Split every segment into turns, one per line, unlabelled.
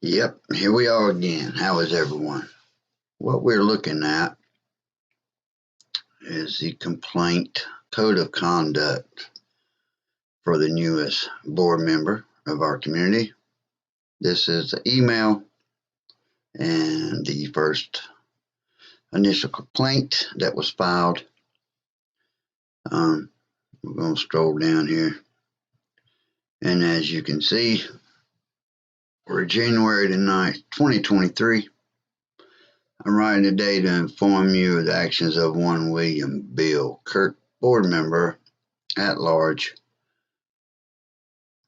Yep, here we are again. How is everyone? What we're looking at is the complaint code of conduct for the newest board member of our community. This is the email and the first initial complaint that was filed. We're going to scroll down here. And as you can see, we're January the 9th, 2023. I'm writing today to inform you of the actions of one William Bill Kirk, board member at large,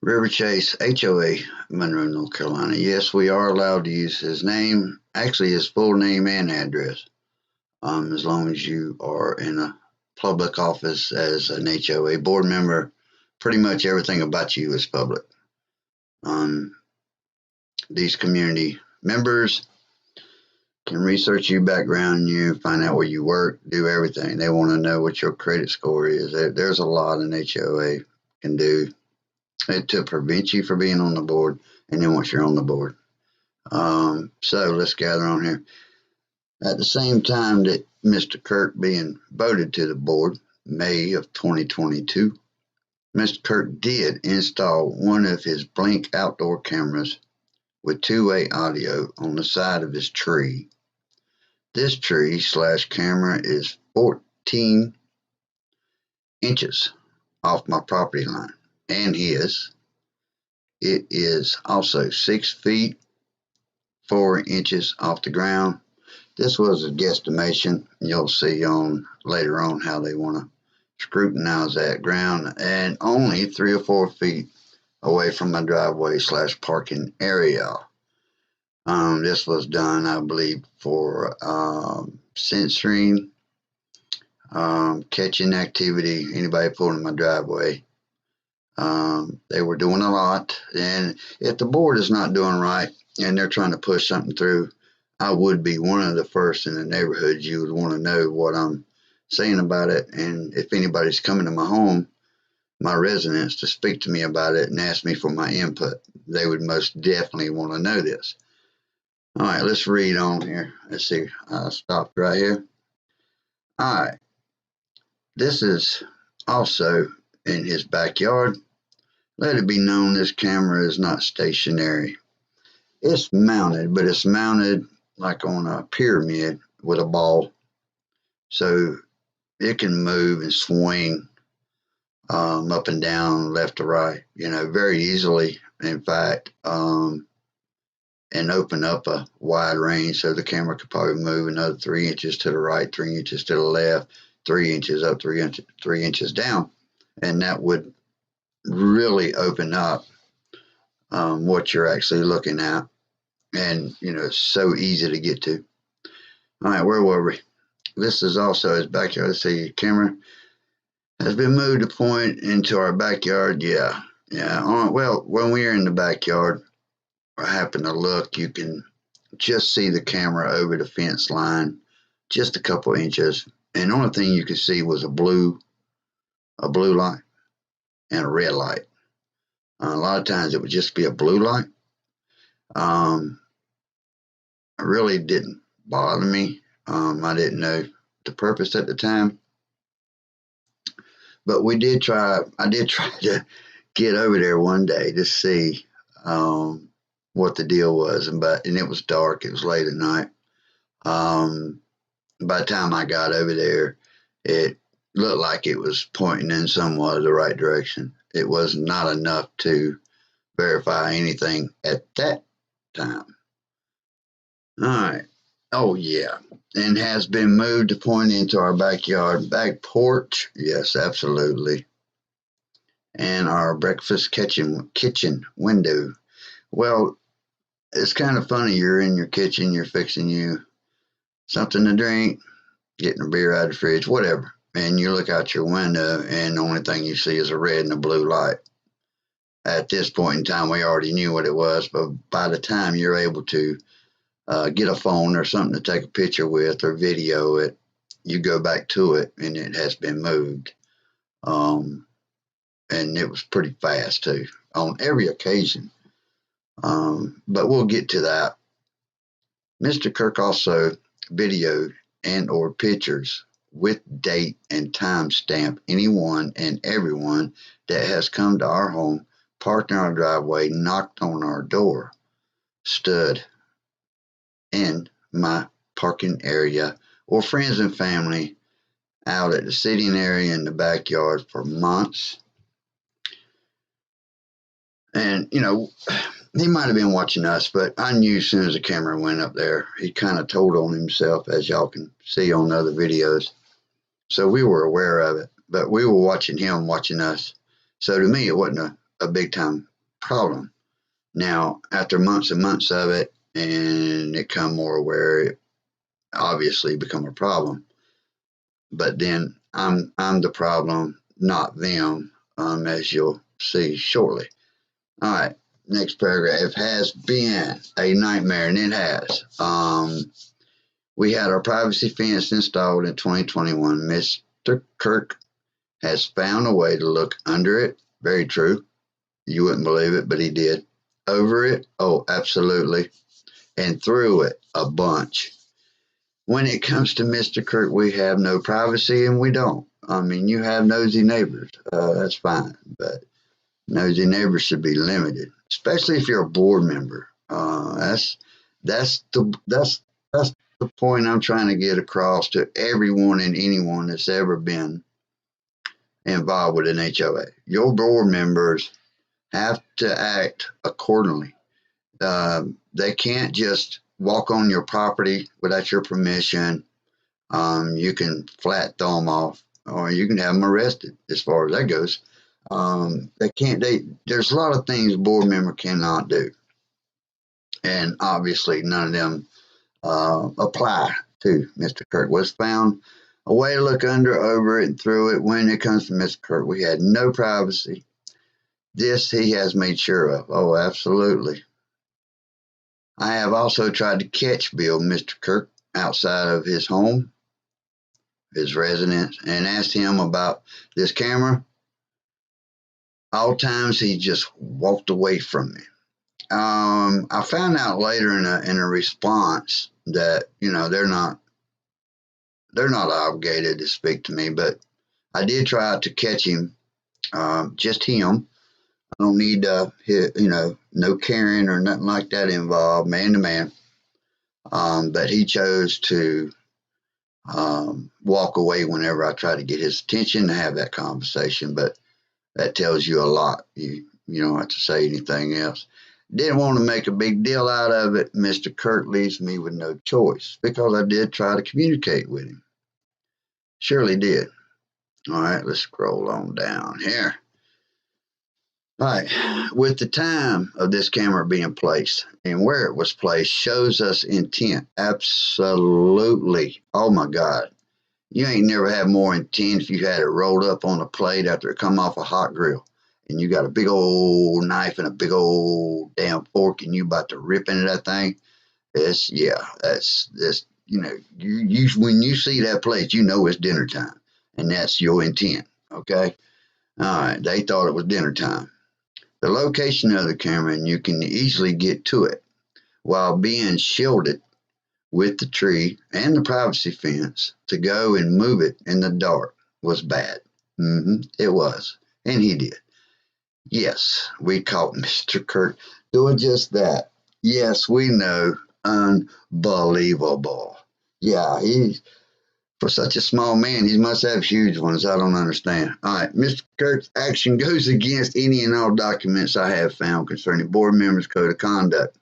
River Chase HOA, Monroe, North Carolina. Yes, we are allowed to use his name, actually his full name and address, as long as you are in a public office as an HOA board member. Pretty much everything about you is public. These community members can research your background, you find out where you work, do everything. They want to know what your credit score is. There's a lot an HOA can do to prevent you from being on the board, and then once you're on the board. So let's gather on here. At the same time that Mr. Kirk being voted to the board, May of 2022, Mr. Kirk did install one of his Blink outdoor cameras with two-way audio on the side of his tree. This tree / camera is 14 inches off my property line and his. It is also 6 feet 4 inches off the ground. This was a guesstimation. You'll see on later on how they want to scrutinize that ground, and only 3 or 4 feet away from my driveway / parking area. This was done, I believe, for censoring catching activity, anybody pulling in my driveway. They were doing a lot, and if the board is not doing right and they're trying to push something through, I would be one of the first in the neighborhood. You would want to know what I'm saying about it, and if anybody's coming to my home, my residents, to speak to me about it and ask me for my input, they would most definitely want to know this. All right, let's read on here. Let's see, I stopped right here. All right, this is also in his backyard. Let it be known this camera is not stationary. It's mounted, but it's mounted like on a pyramid with a ball. So it can move and swing up and down, left to right, very easily. In fact, and open up a wide range, so the camera could probably move another 3 inches to the right, 3 inches to the left, 3 inches up, 3 inches down, and that would really open up what you're actually looking at, and it's so easy to get to. All right, where were we? This is also his backyard. Let's see, camera has been moved to point into our backyard. Yeah. Well, when we're in the backyard, I happen to look, you can just see the camera over the fence line, just a couple inches, and the only thing you could see was a blue light and a red light. A lot of times it would just be a blue light. It really didn't bother me. I didn't know the purpose at the time, but I did try to get over there one day to see what the deal was, and it was dark. It was late at night. By the time I got over there, it looked like it was pointing in somewhat of the right direction. It was not enough to verify anything at that time. All right. Oh, yeah. And has been moved to point into our backyard back porch. Yes, absolutely. And our breakfast kitchen window. Well, it's kind of funny. You're in your kitchen, you're fixing you something to drink, getting a beer out of the fridge, whatever, and you look out your window and the only thing you see is a red and a blue light. At this point in time, we already knew what it was, but by the time you're able to get a phone or something to take a picture with or video it, you go back to it and it has been moved. And it was pretty fast too, on every occasion. But we'll get to that. Mr. Kirk also videoed and or pictures with date and time stamp anyone and everyone that has come to our home, parked in our driveway, knocked on our door, stood in my parking area, or friends and family out at the sitting area in the backyard for months. And, he might have been watching us, but I knew as soon as the camera went up there, he kind of told on himself, as y'all can see on other videos. So we were aware of it, but we were watching him watching us. So to me, it wasn't a big time problem. Now, after months and months of it, and it come more aware, it obviously become a problem. But then I'm the problem, not them, as you'll see shortly. All right, next paragraph. Has been a nightmare, and it has. We had our privacy fence installed in 2021. Mr. Kirk has found a way to look under it. Very true. You wouldn't believe it, but he did. Over it, oh, absolutely. And through it, a bunch. When it comes to Mr. Kirk, we have no privacy, and we don't. I mean, you have nosy neighbors. That's fine, but nosy neighbors should be limited, especially if you're a board member. That's the point I'm trying to get across to everyone and anyone that's ever been involved with an HOA. Your board members have to act accordingly. They can't just walk on your property without your permission. You can flat throw them off, or you can have them arrested. As far as that goes, they can't. There's a lot of things a board member cannot do, and obviously none of them apply to Mr. Kirk. Was found a way to look under, over it, and through it. When it comes to Mr. Kirk, we had no privacy. This he has made sure of. Oh, absolutely. I have also tried to catch Mr. Kirk, outside of his home, his residence, and asked him about this camera. All times he just walked away from me. I found out later in a response that they're not obligated to speak to me, but I did try to catch him, just him. I don't need no Karen or nothing like that involved, man to man. But he chose to walk away whenever I try to get his attention to have that conversation. But that tells you a lot. You don't have to say anything else. Didn't want to make a big deal out of it. Mr. Kirk leaves me with no choice, because I did try to communicate with him. Surely did. All right, let's scroll on down here. All right, with the time of this camera being placed and where it was placed shows us intent. Absolutely. Oh my God. You ain't never had more intent if you had it rolled up on a plate after it come off a hot grill, and you got a big old knife and a big old damn fork, and you about to rip into that thing. That's you when you see that plate, you know it's dinner time, and that's your intent. Okay. All right. They thought it was dinner time. The location of the camera, and you can easily get to it while being shielded with the tree and the privacy fence. To go and move it in the dark was bad. It was. And he did. Yes, we caught Mr. Kirk doing just that. Yes, we know. Unbelievable. Yeah, for such a small man, he must have huge ones. I don't understand. All right, Mr. Kirk's action goes against any and all documents I have found concerning board members' code of conduct.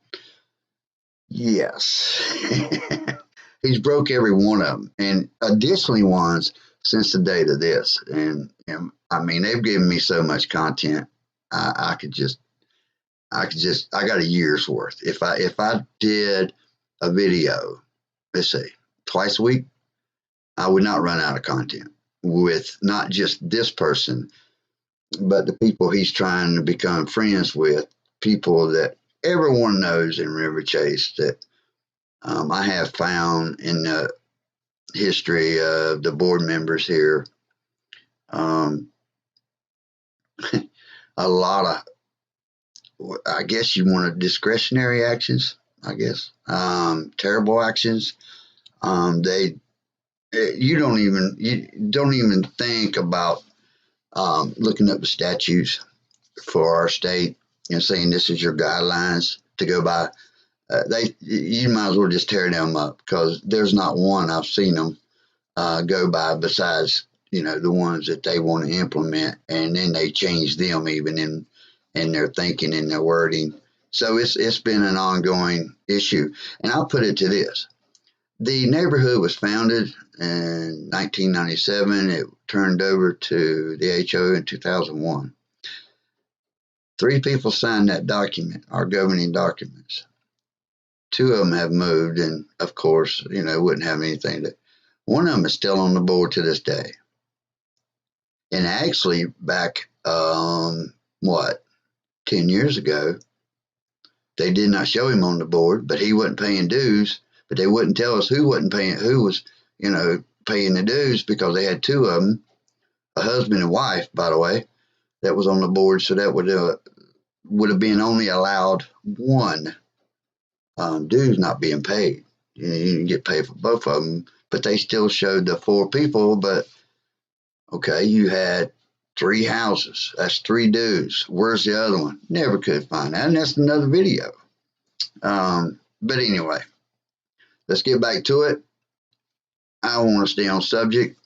Yes. He's broke every one of them, and additionally ones since the date of this. And I mean, they've given me so much content. I got a year's worth. If I did a video, let's say twice a week, I would not run out of content with not just this person, but the people he's trying to become friends with, people that everyone knows in River Chase that I have found in the history of the board members here. A lot I guess you want discretionary actions, I guess. Terrible actions. They you don't even think about looking up the statutes for our state and saying this is your guidelines to go by. You might as well just tear them up, because there's not one I've seen them go by besides the ones that they want to implement, and then they change them even in their thinking and their wording. So it's been an ongoing issue, and I'll put it to this: the neighborhood was founded in 1997. It turned over to the HOA in 2001. 3 people signed that document, our governing documents. 2 of them have moved, and of course, wouldn't have anything to. One of them is still on the board to this day. And actually, back 10 years ago, they did not show him on the board, but he wasn't paying dues. But they wouldn't tell us who wasn't paying, who was, paying the dues, because they had 2 of them, a husband and wife, by the way, that was on the board. So that would have been only allowed 1 dues not being paid. You didn't get paid for both of them, but they still showed the 4 people. But okay, you had 3 houses. That's 3 dues. Where's the other one? Never could find that. And that's another video. But anyway, let's get back to it. I want to stay on subject.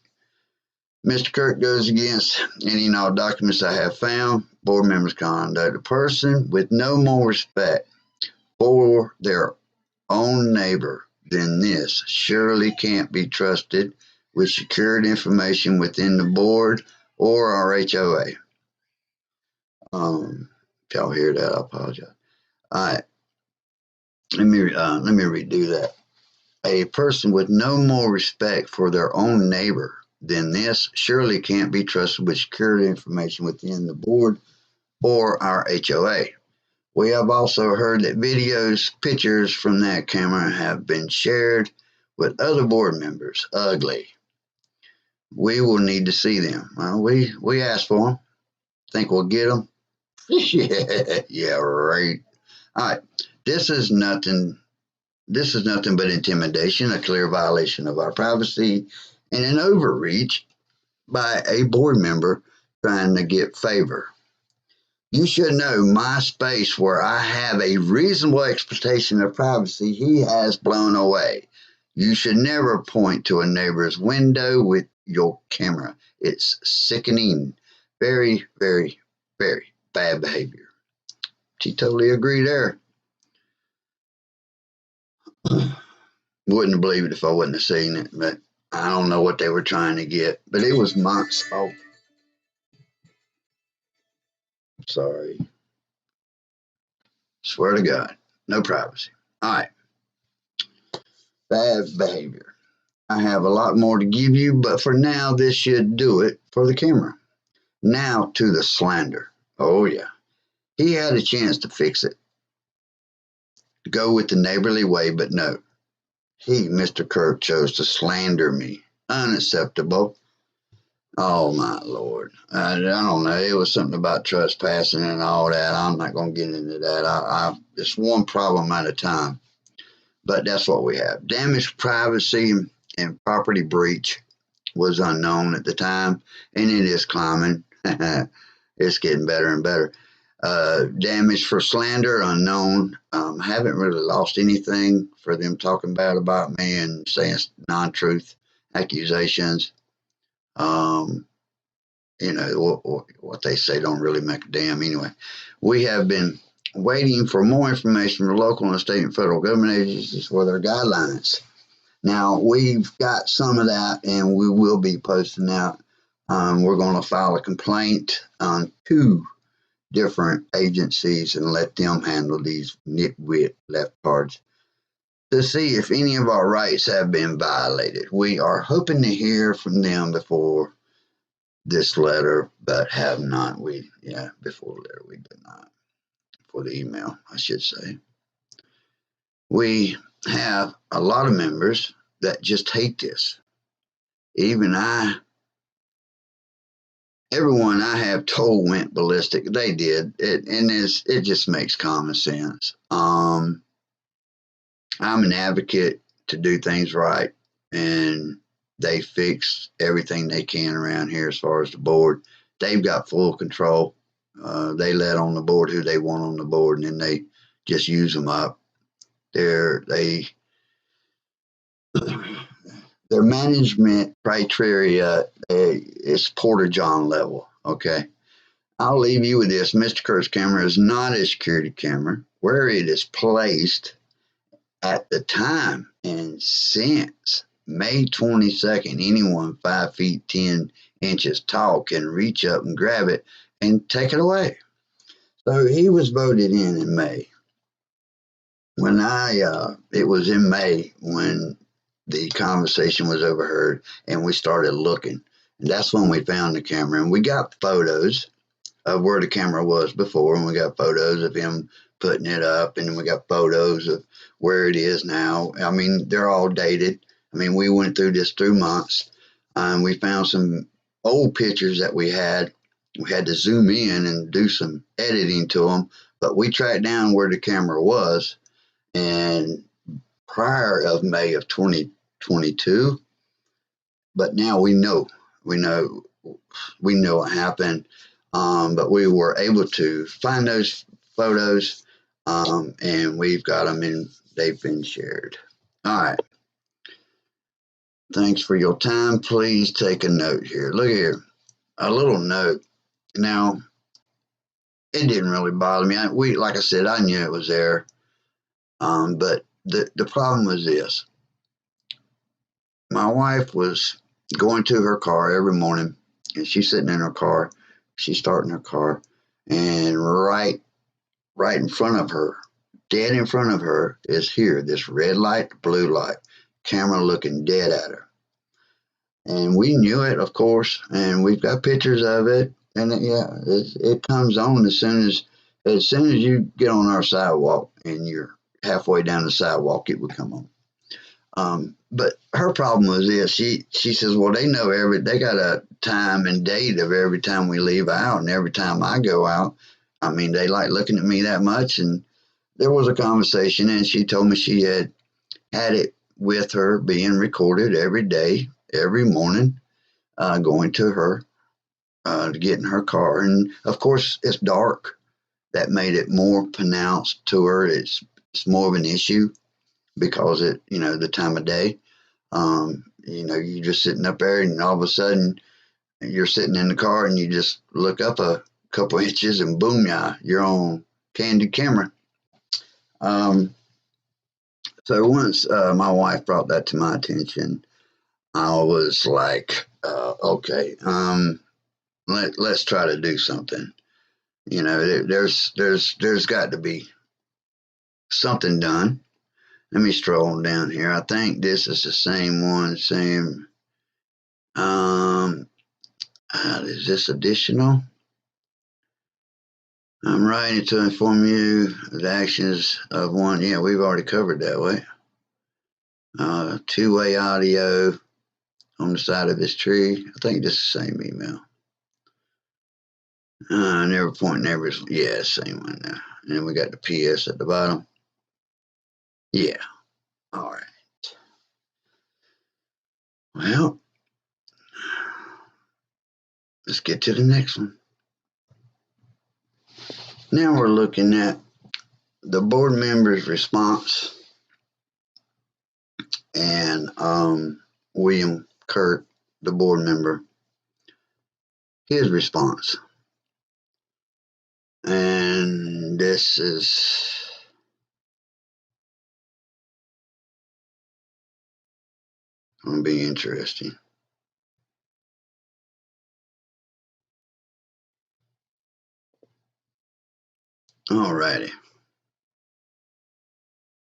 Mr. Kirk goes against any and all documents I have found. Board members' conduct. A person with no more respect for their own neighbor than this surely can't be trusted with secured information within the board or our HOA. If y'all hear that, I apologize. All right, let me redo that. A person with no more respect for their own neighbor than this surely can't be trusted with secured information within the board or our HOA. We have also heard that videos, pictures from that camera have been shared with other board members. Ugly. We will need to see them. Well, we asked for them. Think we'll get them? Yeah, right. All right. This is nothing but intimidation, a clear violation of our privacy, and an overreach by a board member trying to get favor. You should know my space, where I have a reasonable expectation of privacy, he has blown away. You should never point to a neighbor's window with your camera. It's sickening. Very, very, very bad behavior. She totally agreed there. Wouldn't believe it if I wouldn't have seen it, but I don't know what they were trying to get. But it was months. Oh, sorry. Swear to God, no privacy. All right. Bad behavior. I have a lot more to give you, but for now, this should do it for the camera. Now to the slander. Oh, yeah. He had a chance to fix it. Go with the neighborly way, but no. He, Mr. Kirk, chose to slander me. Unacceptable. Oh, my Lord. I don't know. It was something about trespassing and all that. I'm not going to get into that. It's one problem at a time. But that's what we have. Damaged privacy and property breach was unknown at the time, and it is climbing. It's getting better and better. Damage for slander, unknown. Haven't really lost anything for them talking bad about me and saying non-truth accusations. What they say don't really make a damn anyway. We have been waiting for more information from local and state and federal government agencies for their guidelines. Now, we've got some of that, and we will be posting that. We're going to file a complaint on 2 different agencies and let them handle these nitwit leftards to see if any of our rights have been violated. We are hoping to hear from them before this letter, but have not. Before the letter, we did not. For the email, I should say. We have a lot of members that just hate this. Even I everyone I have told went ballistic. They did. It just makes common sense. I'm an advocate to do things right, and they fix everything they can around here as far as the board. They've got full control. They let on the board who they want on the board, and then they just use them up. They their management criteria is Porter John level. Okay, I'll leave you with this. Mr. Kurt's camera is not a security camera. Where it is placed at the time and since May 22nd, anyone 5 feet 10 inches tall can reach up and grab it and take it away. So he was voted in May. When it was in May when the conversation was overheard and we started looking. And that's when we found the camera, and we got photos of where the camera was before, and we got photos of him putting it up, and we got photos of where it is now. I mean, they're all dated. I mean, we went through this through months. We found some old pictures that we had. We had to zoom in and do some editing to them, but we tracked down where the camera was, and prior of May of 2022. But now we know what happened. But we were able to find those photos, and we've got them, and they've been shared. All right. Thanks for your time. Please take a note here. Look here, a little note. Now, it didn't really bother me. Like I said, I knew it was there. But the problem was this. My wife was going to her car every morning, and she's sitting in her car. She's starting her car, and right in front of her, dead in front of her, is here this red light, blue light, camera looking dead at her. And we knew it, of course, and we've got pictures of it. And it comes on as soon as you get on our sidewalk and you're halfway down the sidewalk, it would come on. But her problem was this. She says, well, they know they got a time and date of every time we leave out and every time I go out. I mean, they like looking at me that much. And there was a conversation, and she told me she had it with her being recorded every day, every morning, going to her, to get in her car. And of course, it's dark. That made it more pronounced to her. It's more of an issue because the time of day. You're just sitting up there, and all of a sudden you're sitting in the car and you just look up a couple inches and boom, you're on candid camera. So once my wife brought that to my attention, I was like, okay, let's try to do something. There's got to be something done. Let me stroll down here. I think this is the same one. Is this additional? I'm writing to inform you of the actions of one. Yeah, we've already covered that way. Two-way audio on the side of his tree. I think this is the same email. Never point, never. Yeah, same one now. And then we got the PS at the bottom. Yeah. All right. Well, let's get to the next one. Now we're looking at the board member's response, and William Kurt, the board member, his response. And this is going to be interesting. All righty.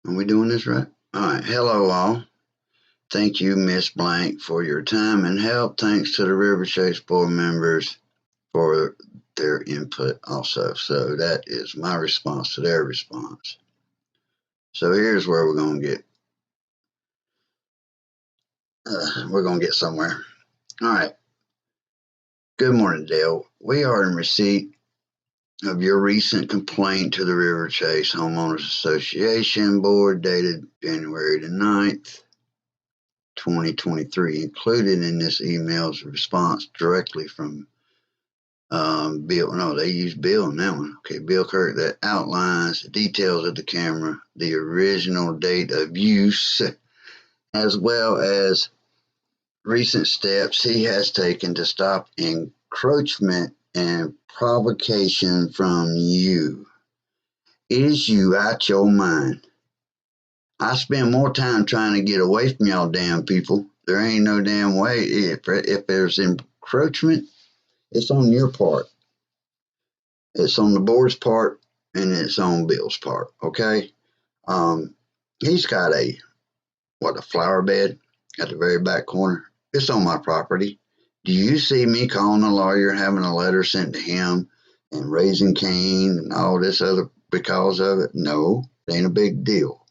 Are we doing this right? All right. Hello, all. Thank you, Miss Blank, for your time and help. Thanks to the River Chase board members for their input also. So that is my response to their response. So here's where we're going to get somewhere. All right. Good morning, Dale. we are in receipt of your recent complaint to the River Chase Homeowners Association Board dated January the 9th, 2023. Included in this email is a response directly from Bill. No, they use Bill in that one. Okay, Bill Kirk, that outlines the details of the camera, the original date of use, as well as recent steps he has taken to stop encroachment and provocation from you. Is you out your mind? I spend more time trying to get away from y'all damn people. There ain't no damn way. If there's encroachment, it's on your part. It's on the board's part, and it's on Bill's part, okay? He's got a flower bed at the very back corner. It's on my property. Do you see me calling a lawyer and having a letter sent to him and raising Cain and all this other because of it? No, it ain't a big deal.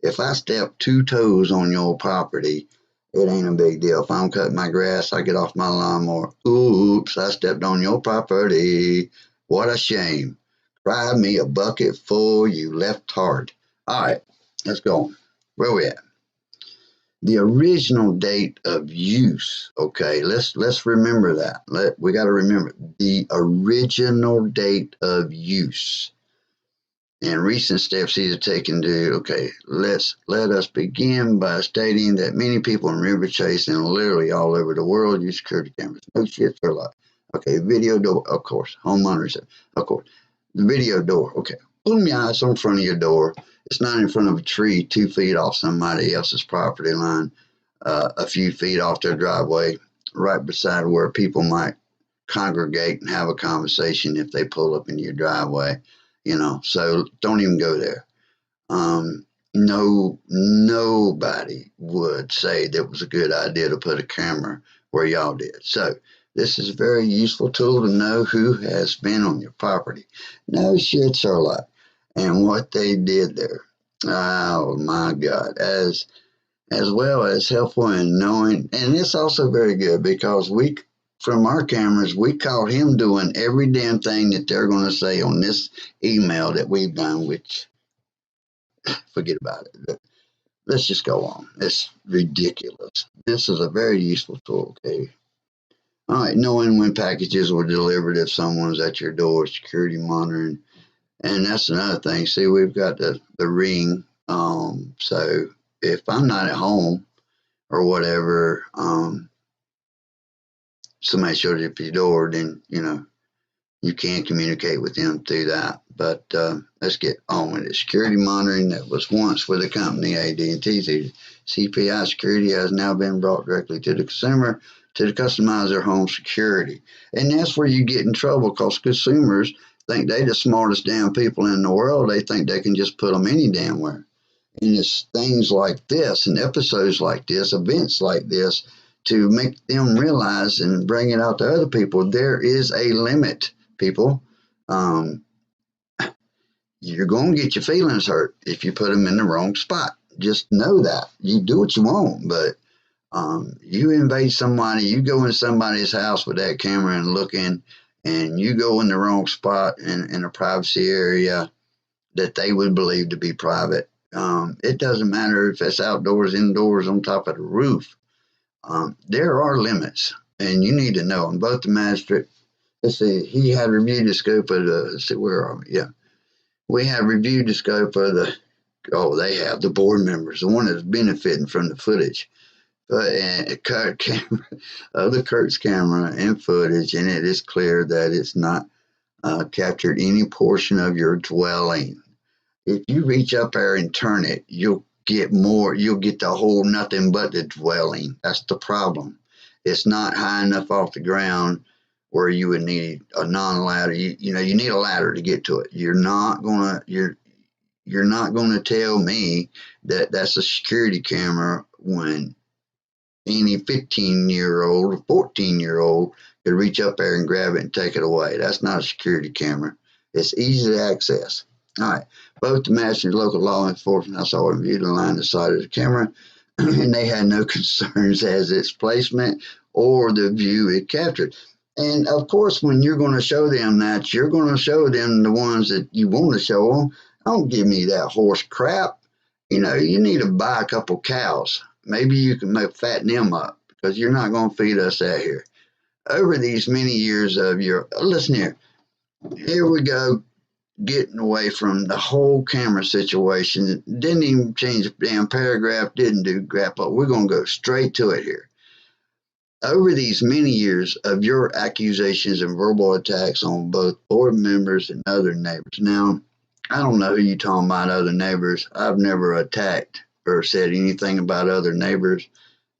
If I step 2 toes on your property, it ain't a big deal. If I'm cutting my grass, I get off my lawnmower. Oops, I stepped on your property. What a shame. Cry me a bucket full, you left heart. All right, let's go on. Where we at? The original date of use. Okay, let's remember that. We got to remember the original date of use. And recent steps he's taken to, okay, let us begin by stating that many people in River Chase and literally all over the world use security cameras. No shit for life. Okay, video door, of course. Homeowners, of course. The video door, okay. Boom your eyes on front of your door. It's not in front of a tree 2 feet off somebody else's property line, a few feet off their driveway, right beside where people might congregate and have a conversation if they pull up in your driveway. So don't even go there. Nobody would say that it was a good idea to put a camera where y'all did. So this is a very useful tool to know who has been on your property. No shit, Sherlock. And what they did there. Oh my God. As well as helpful in knowing, and it's also very good because from our cameras, we caught him doing every damn thing that they're going to say on this email that we've done, which, forget about it. But let's just go on. It's ridiculous. This is a very useful tool, okay? All right, knowing when packages were delivered if someone's at your door, security monitoring. And that's another thing. See, we've got the ring. So if I'm not at home or whatever, somebody showed up at your door, then, you can communicate with them through that. But let's get on with it. Security monitoring that was once with the company AT&T. CPI security has now been brought directly to the consumer to customize their home security. And that's where you get in trouble because consumers think they the smartest damn people in the world. They think they can just put them any damn where. And it's things like this and episodes like this, events like this, to make them realize and bring it out to other people. There is a limit, people. You're going to get your feelings hurt if you put them in the wrong spot. Just know that. You do what you want, but you invade somebody, you go in somebody's house with that camera and looking, and you go in the wrong spot in a privacy area that they would believe to be private. It doesn't matter if it's outdoors, indoors, on top of the roof. There are limits, and you need to know. And both the magistrate, let's see, he had reviewed the scope of the, let's see, where are we? Yeah. We have reviewed the scope of they have the board members, the one that's benefiting from the footage. Kirk's camera and footage, and it is clear that it's not captured any portion of your dwelling. If you reach up there and turn it, you'll get more. You'll get the whole nothing but the dwelling. That's the problem. It's not high enough off the ground where you would need a non-ladder. You need a ladder to get to it. You're not gonna tell me that that's a security camera when any 15-year-old or 14-year-old could reach up there and grab it and take it away. That's not a security camera. It's easy to access. All right. Both the master and local law enforcement, I saw and viewed the line of sight of the camera, and they had no concerns as its placement or the view it captured. And of course, when you're going to show them that, you're going to show them the ones that you want to show them. Don't give me that horse crap. You know, you need to buy a couple cows. Maybe you can fatten them up because you're not going to feed us that here. Over these many years of your, listen here we go, getting away from the whole camera situation. Didn't even change the damn paragraph, didn't do crap, but we're going to go straight to it here. Over these many years of your accusations and verbal attacks on both board members and other neighbors. Now, I don't know who you're talking about, other neighbors. I've never attacked or said anything about other neighbors.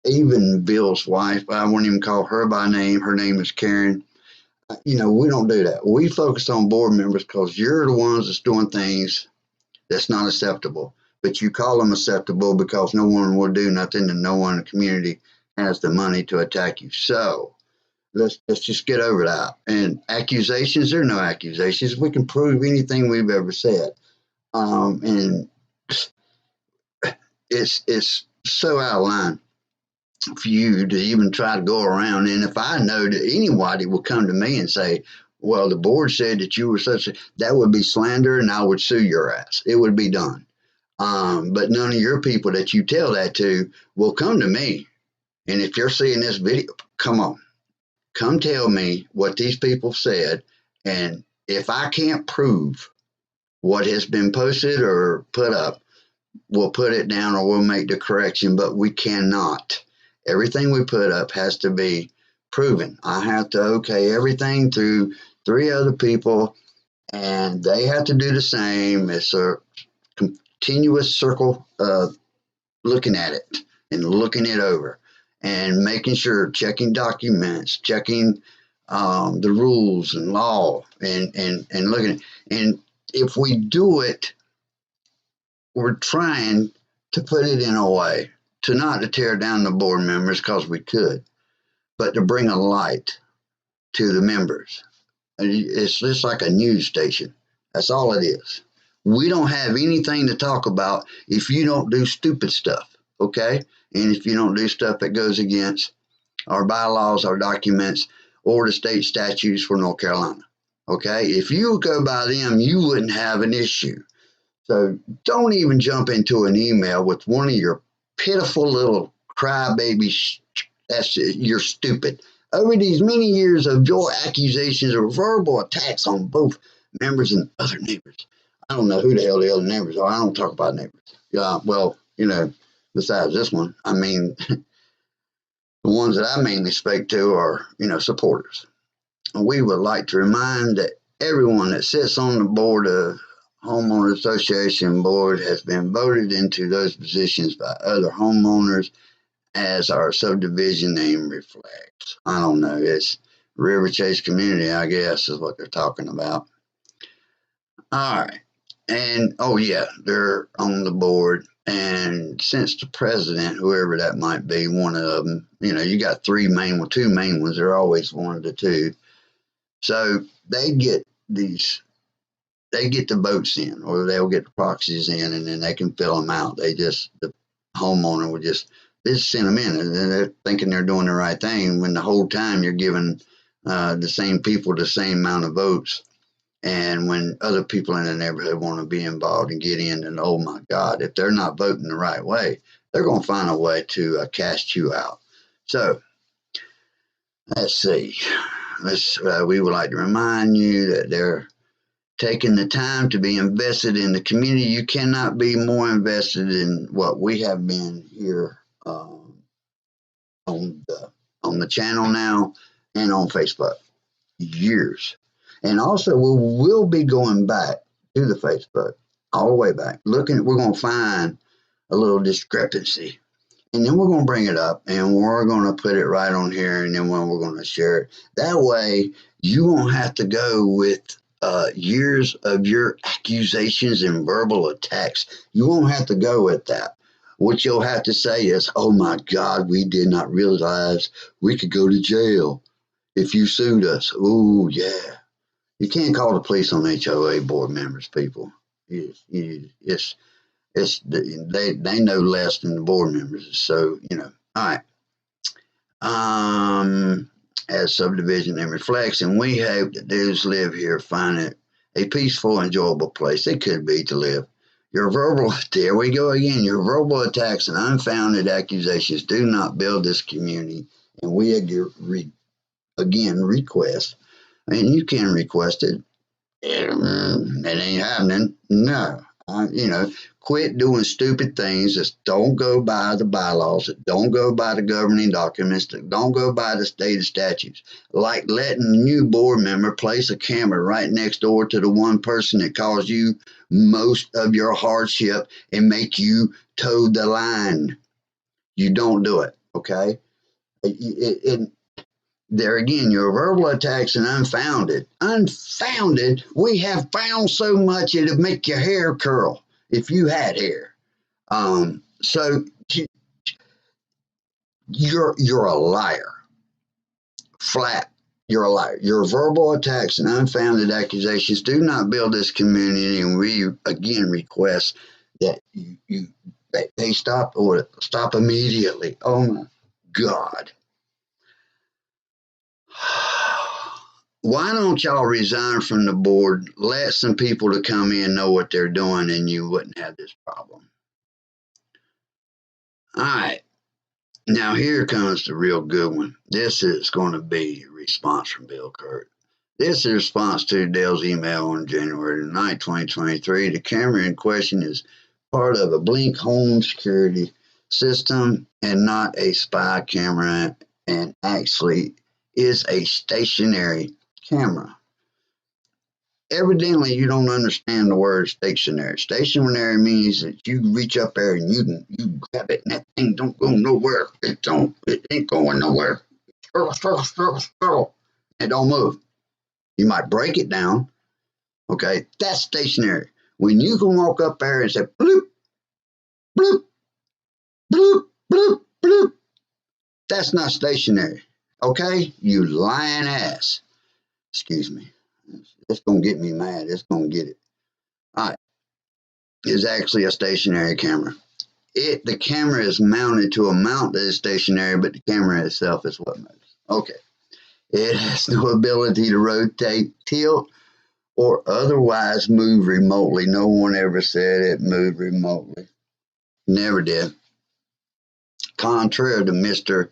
Even Bill's wife, I won't even call her by name. Her name is Karen. You know, we don't do that. We focus on board members because you're the ones that's doing things that's not acceptable. But you call them acceptable because no one will do nothing and no one in the community has the money to attack you. So let's just get over that. And accusations, there are no accusations. We can prove anything we've ever said. And it's so out of line for you to even try to go around. And if I know that anybody will come to me and say, well, the board said that you were such a, that would be slander and I would sue your ass. It would be done. But none of your people that you tell that to will come to me. And if you're seeing this video, come on, come tell me what these people said. And if I can't prove what has been posted or put up, we'll put it down or we'll make the correction, but we cannot. Everything we put up has to be proven. I have to okay everything through 3 other people, and they have to do the same. It's a continuous circle of looking at it and looking it over and making sure, checking documents, checking the rules and law, and looking at, and if we do it, we're trying to put it in a way to not to tear down the board members because we could, but to bring a light to the members. It's just like a news station. That's all it is. We don't have anything to talk about if you don't do stupid stuff, okay? And if you don't do stuff that goes against our bylaws, our documents, or the state statutes for North Carolina, okay? If you go by them, you wouldn't have an issue. So don't even jump into an email with one of your pitiful little crybabies. You're stupid. Over these many years of your accusations or verbal attacks on both members and other neighbors. I don't know who the hell the other neighbors are. I don't talk about neighbors. Yeah, well, you know, besides this one, I mean, the ones that I mainly speak to are, you know, supporters. We would like to remind that everyone that sits on the board of Homeowner Association board has been voted into those positions by other homeowners as our subdivision name reflects. I don't know. It's River Chase Community, I guess, is what they're talking about. All right. And, oh, yeah, they're on the board. And since the president, whoever that might be, one of them, you know, you got 2 main ones. They're always one of the 2. So they get these. They get the votes in, or they'll get the proxies in, and then they can fill them out. The homeowner would just send them in, and they're thinking they're doing the right thing when the whole time you're giving the same people the same amount of votes. And when other people in the neighborhood want to be involved and get in, and oh my God, if they're not voting the right way, they're going to find a way to cast you out. So let's see. We would like to remind you that they're taking the time to be invested in the community. You cannot be more invested in what we have been here on the channel now and on Facebook. Years. And also we'll be going back to the Facebook all the way back. We're going to find a little discrepancy. And then we're going to bring it up and we're going to put it right on here, and then we're going to share it. That way you won't have to go with years of your accusations and verbal attacks. You won't have to go with that. What you'll have to say is, oh my God, we did not realize we could go to jail if you sued us. Oh yeah. You can't call the police on HOA board members, people. They know less than the board members. So, you know, all right. as subdivision and reflects, and we hope that those live here find it a peaceful, enjoyable place it could be to live. Your verbal, there we go again, your verbal attacks and unfounded accusations do not build this community, and we again request, and you can request it. It ain't happening. No. Quit doing stupid things that don't go by the bylaws, that don't go by the governing documents, that don't go by the state statutes. Like letting a new board member place a camera right next door to the one person that caused you most of your hardship and make you toe the line. You don't do it, okay? There again, your verbal attacks and unfounded. Unfounded, we have found so much it'd make your hair curl if you had hair. So you're a liar. Flat, you're a liar. Your verbal attacks and unfounded accusations do not build this community, and we again request that they stop immediately. Oh my God. Why don't y'all resign from the board, let some people to come in know what they're doing, and you wouldn't have this problem. All right. Now here comes the real good one. This is going to be a response from Bill Kurt. This is a response to Dale's email on January 9, 2023. The camera in question is part of a Blink home security system and not a spy camera, and actually is a stationary camera. Evidently, you don't understand the word stationary. Stationary means that you reach up there and you grab it, and that thing don't go nowhere. It ain't going nowhere. It don't move. You might break it down. Okay, that's stationary. When you can walk up there and say bloop, bloop, bloop, bloop, bloop, that's not stationary. Okay, you lying ass. Excuse me. It's going to get me mad. It's going to get it. All right. It's actually a stationary camera. The camera is mounted to a mount that is stationary, but the camera itself is what moves. Okay. It has no ability to rotate, tilt, or otherwise move remotely. No one ever said it moved remotely. Never did. Contrary to Mr.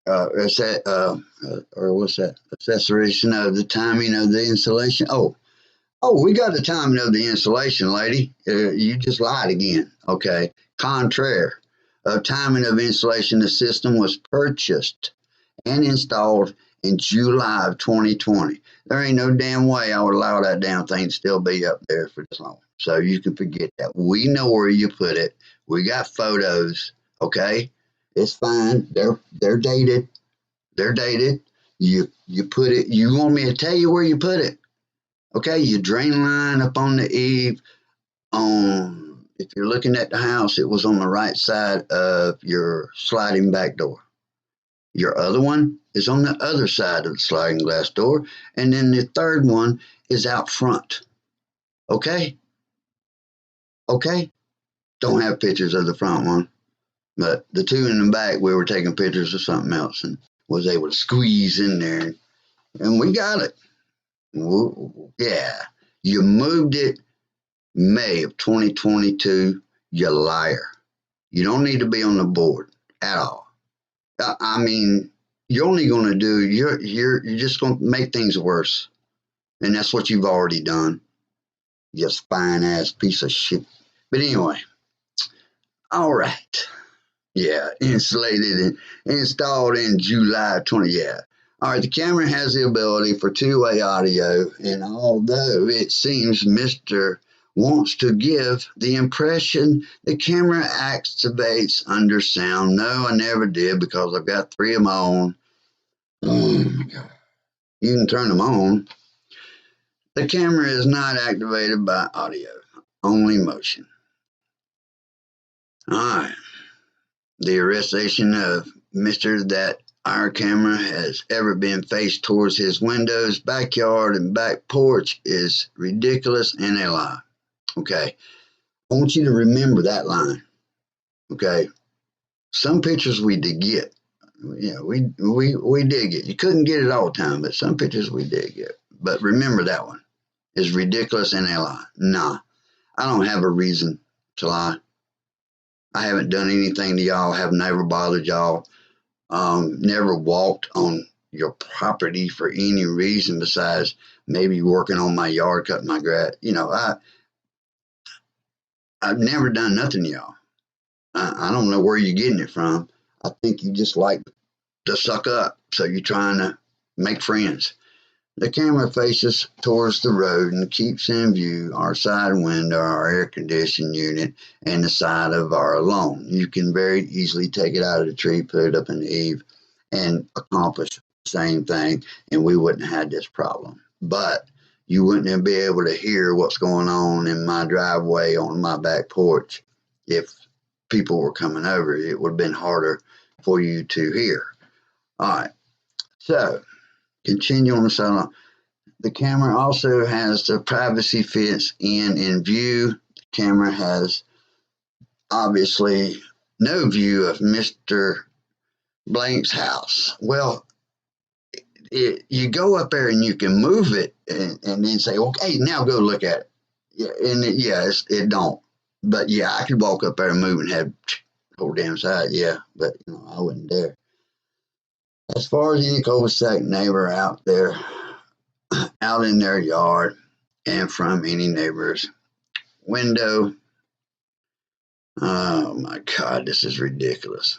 What's that? Acceleration of the timing of the installation. Oh, we got the timing of the installation, lady. You just lied again. Okay. Contrary of timing of installation, the system was purchased and installed in July of 2020. There ain't no damn way I would allow that damn thing to still be up there for this long. So you can forget that. We know where you put it. We got photos. Okay. It's fine. They're dated. They're dated. You put it. You want me to tell you where you put it? Okay, your drain line up on the eave. If you're looking at the house, it was on the right side of your sliding back door. Your other one is on the other side of the sliding glass door, and then the third one is out front. Okay? Okay? Don't have pictures of the front one, but the two in the back, we were taking pictures of something else and was able to squeeze in there, and we got it. Yeah, you moved it May of 2022. You liar. You don't need to be on the board at all. I mean, you're only going to do. You're just going to make things worse, and that's what you've already done. You fine ass piece of shit. But anyway, all right. Yeah, insulated and installed in July 20. Yeah. All right, the camera has the ability for two-way audio, and although it seems Mr. wants to give the impression the camera activates under sound, no, I never did because I've got three of my own. Oh my God. You can turn them on. The camera is not activated by audio, only motion. All right. The arrestation of Mr. that our camera has ever been faced towards his windows, backyard, and back porch is ridiculous and a lie. Okay. I want you to remember that line. Okay. Some pictures we did get Yeah, we did get. You couldn't get it all the time, but some pictures we did get. But remember that one is ridiculous and a lie. Nah, I don't have a reason to lie. I haven't done anything to y'all. Have never bothered y'all. Never walked on your property for any reason besides maybe working on my yard, cutting my grass. You know, I've never done nothing to y'all. I don't know where you're getting it from. I think you just like to suck up, so you're trying to make friends. The camera faces towards the road and keeps in view our side window, our air conditioning unit, and the side of our lawn. You can very easily take it out of the tree, put it up in the eave, and accomplish the same thing, and we wouldn't have had this problem. But you wouldn't be able to hear what's going on in my driveway on my back porch if people were coming over. It would have been harder for you to hear. All right, so continue on the side. The camera also has the privacy fence in view. The camera has obviously no view of Mr. Blank's house. Well, you go up there and you can move it and then say, okay, now go look at it. Yeah, and it don't. But yeah, I could walk up there and move and have the whole damn side. Yeah, but I wouldn't dare. As far as any cul-de-sac neighbor out there, out in their yard, and from any neighbor's window. Oh my God, this is ridiculous.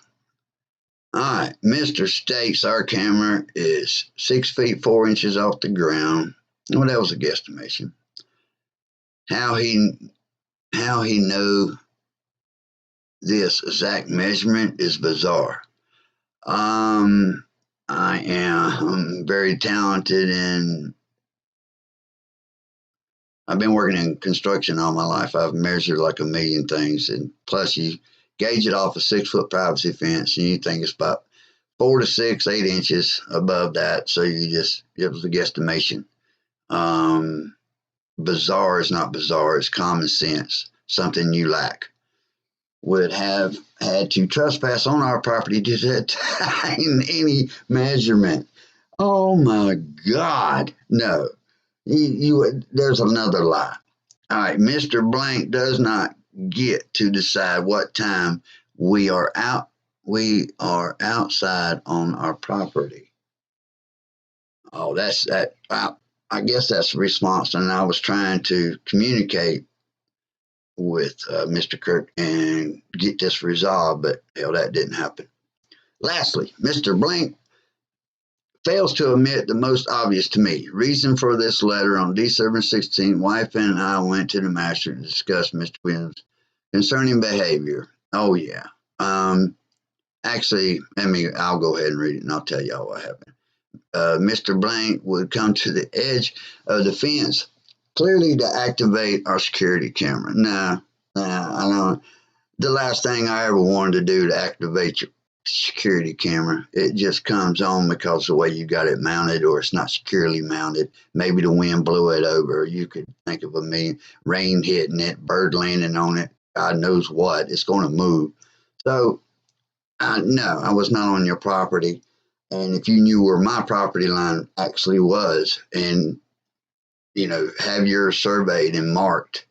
All right, Mr. states our camera is 6 feet 4 inches off the ground. Well, that was a guesstimation. How he know this exact measurement is bizarre. I am very talented and I've been working in construction all my life. I've measured like a million things, and plus you gauge it off a 6-foot privacy fence, and you think it's about 4 to 6, 8 inches above that. So it was a guesstimation. Bizarre is not bizarre. It's common sense. Something you lack. Would have had to trespass on our property to determine any measurement. Oh my God, no. There's another lie. All right, Mr. Blank does not get to decide what time we are outside on our property. Oh, that's that. I guess that's the response. And I was trying to communicate with Mr. Kirk and get this resolved, but hell, that didn't happen. Lastly, Mr. Blank fails to admit the most obvious to me. Reason for this letter: on December 16th, wife and I went to the master to discuss Mr. Williams' concerning behavior. Oh, yeah. Actually, I'll go ahead and read it and I'll tell y'all what happened. Mr. Blank would come to the edge of the fence, clearly to activate our security camera. Nah, I don't. The last thing I ever wanted to do to activate your security camera, it just comes on because of the way you got it mounted, or it's not securely mounted. Maybe the wind blew it over. You could think of rain hitting it, bird landing on it, God knows what. It's going to move. So, no, I was not on your property. And if you knew where my property line actually was, and have yours surveyed and marked,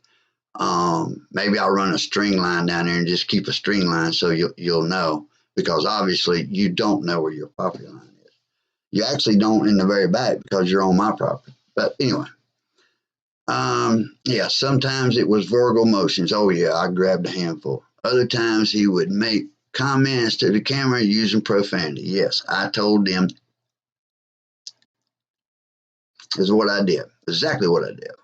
maybe I'll run a string line down there and just keep a string line so you'll know, because obviously you don't know where your property line is. You actually don't in the very back because you're on my property. But anyway, yeah, sometimes it was verbal motions. Oh yeah, I grabbed a handful. Other times he would make comments to the camera using profanity. Yes, I told them is what I did. Exactly what I did.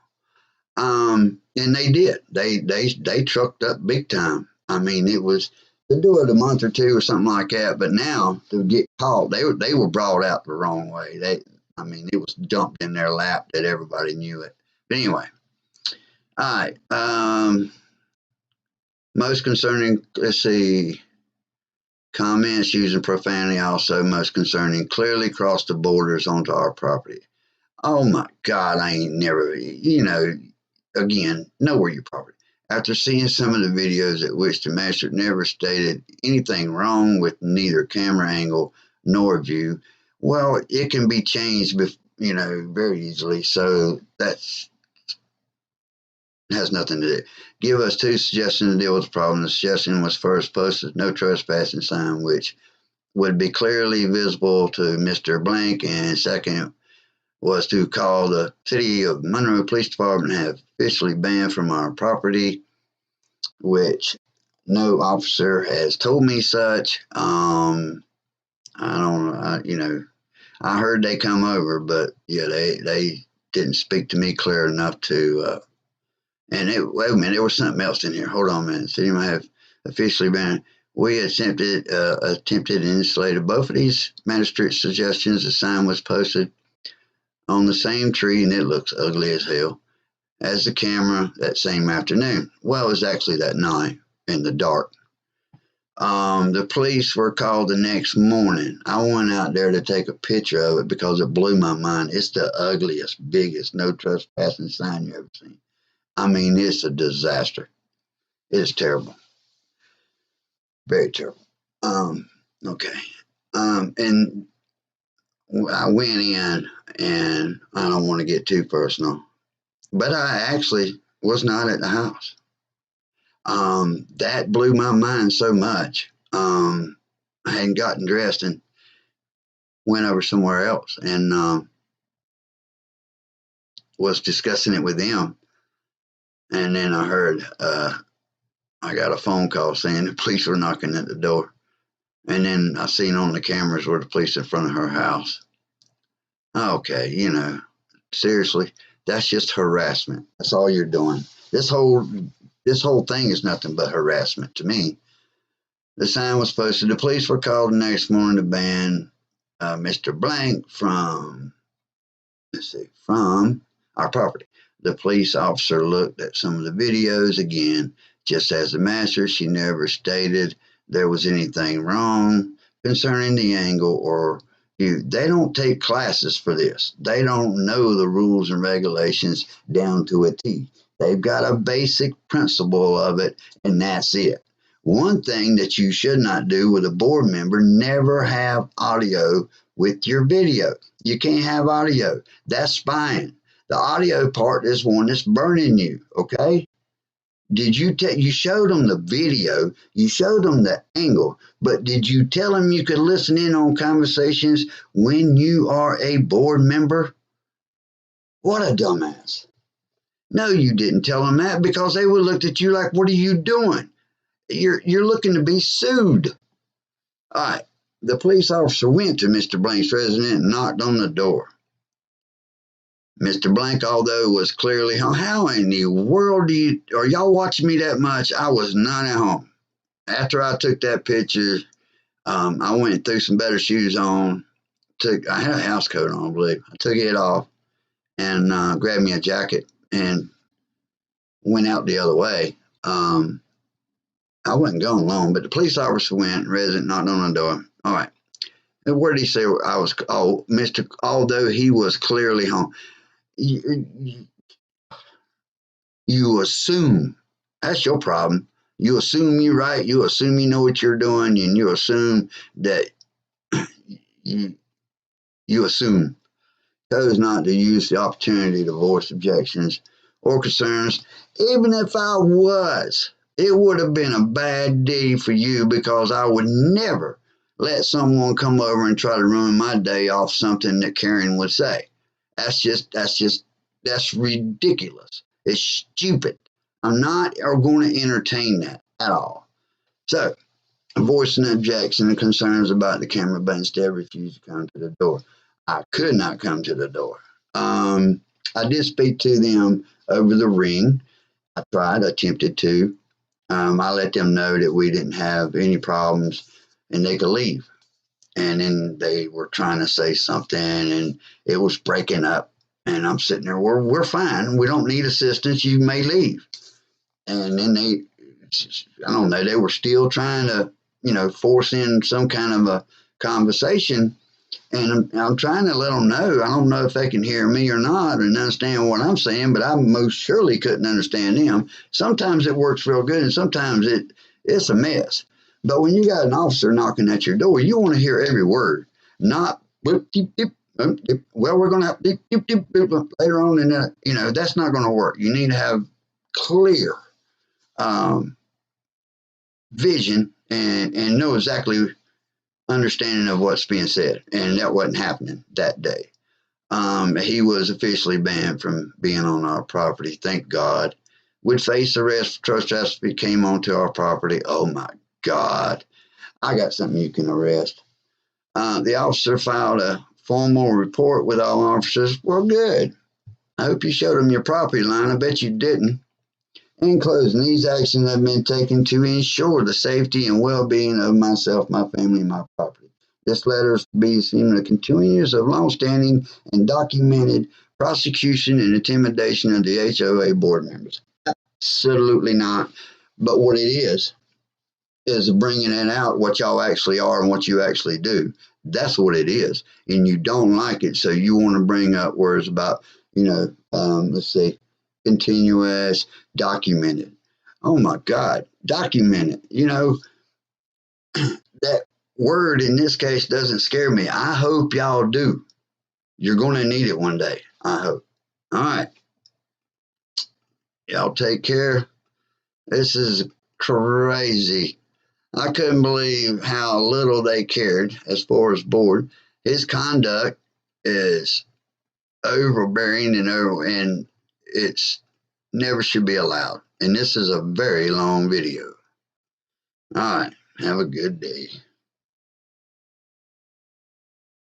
And they did. They trucked up big time. I mean, it was to do it a month or two or something like that. But now to get caught, they were brought out the wrong way. It was dumped in their lap that everybody knew it. But anyway, all right. Most concerning. Let's see. Comments using profanity also most concerning. Clearly crossed the borders onto our property. Oh my God, I ain't never, again, know where your property. After seeing some of the videos at which the master never stated anything wrong with neither camera angle nor view. Well, it can be changed, very easily. So that's has nothing to do. Give us 2 suggestions to deal with the problem. The suggestion was first, posted no trespassing sign, which would be clearly visible to Mr. Blank, and second was to call the City of Monroe Police Department and have officially banned from our property, which no officer has told me such. I don't know. I heard they come over, but yeah, they didn't speak to me clear enough to. Wait a minute, there was something else in here. Hold on a minute. City might have officially been. We attempted and installed both of these magistrate suggestions. The sign was posted on the same tree, and it looks ugly as hell, as the camera that same afternoon. Well, it was actually that night in the dark. The police were called the next morning. I went out there to take a picture of it because it blew my mind. It's the ugliest, biggest no trespassing sign you ever seen. I mean, it's a disaster. It's terrible. Very terrible. Okay. And I went in, and I don't want to get too personal, but I actually was not at the house. That blew my mind so much. I hadn't gotten dressed and went over somewhere else and was discussing it with them. And then I heard, I got a phone call saying the police were knocking at the door. And then I seen on the cameras where the police in front of her house. Okay, seriously, that's just harassment. That's all you're doing. This whole thing is nothing but harassment to me. The sign was posted. The police were called the next morning to ban Mr. Blank from our property. The police officer looked at some of the videos again. Just as the master, she never stated there was anything wrong concerning the angle or view. They don't take classes for this. They don't know the rules and regulations down to a T. They've got a basic principle of it, and that's it. One thing that you should not do with a board member, never have audio with your video. You can't have audio. That's spying. The audio part is one that's burning you, okay? Did you showed them the video, you showed them the angle, but did you tell them you could listen in on conversations when you are a board member? What a dumbass. No, you didn't tell them that, because they would have looked at you like, what are you doing? You're looking to be sued. All right. The police officer went to Mr. Blank's residence and knocked on the door. Mr. Blank, although was clearly home. How in the world are y'all watching me that much? I was not at home. After I took that picture, I went and threw some better shoes on. I had a house coat on, I believe. I took it off and grabbed me a jacket and went out the other way. I wasn't going long, but the police officer went, resident knocked on the door. All right. And where did he say I was? Oh, although he was clearly home. You assume. That's your problem. You assume you're right. You assume you know what you're doing, and you assume that you assume. Chose not to use the opportunity to voice objections or concerns. Even if I was, it would have been a bad day for you, because I would never let someone come over and try to ruin my day off something that Karen would say. That's ridiculous. It's stupid. I'm not going to entertain that at all. So, voicing objection and concerns about the camera, but instead refused to come to the door. I could not come to the door. I did speak to them over the ring. I attempted to. I let them know that we didn't have any problems and they could leave. And then they were trying to say something and it was breaking up. And I'm sitting there, we're fine. We don't need assistance. You may leave. And then I don't know, they were still trying to, force in some kind of a conversation. And I'm trying to let them know. I don't know if they can hear me or not and understand what I'm saying, but I most surely couldn't understand them. Sometimes it works real good, and sometimes it's a mess. But when you got an officer knocking at your door, you want to hear every word. not boop, deep, deep, boop, deep. Well, we're going to have deep, deep, deep, deep, later on. And, that's not going to work. You need to have clear vision and know exactly understanding of what's being said. And that wasn't happening that day. He was officially banned from being on our property. Thank God. Would face arrest for trespass if he came onto our property. Oh my God. I got something you can arrest. The officer filed a formal report with all officers. Well, good. I hope you showed them your property line. I bet you didn't. In closing, these actions have been taken to ensure the safety and well-being of myself, my family, and my property. This letter is to be seen a continuance of long-standing and documented prosecution and intimidation of the HOA board members. Absolutely not. But what it is bringing it out what y'all actually are and what you actually do. That's what it is. And you don't like it, so you want to bring up words about, let's say, continuous, documented. Oh my God, documented. That word in this case doesn't scare me. I hope y'all do. You're going to need it one day. I hope. All right. Y'all take care. This is crazy. I couldn't believe how little they cared as far as board. His conduct is overbearing and it's never should be allowed. And this is a very long video. All right. Have a good day.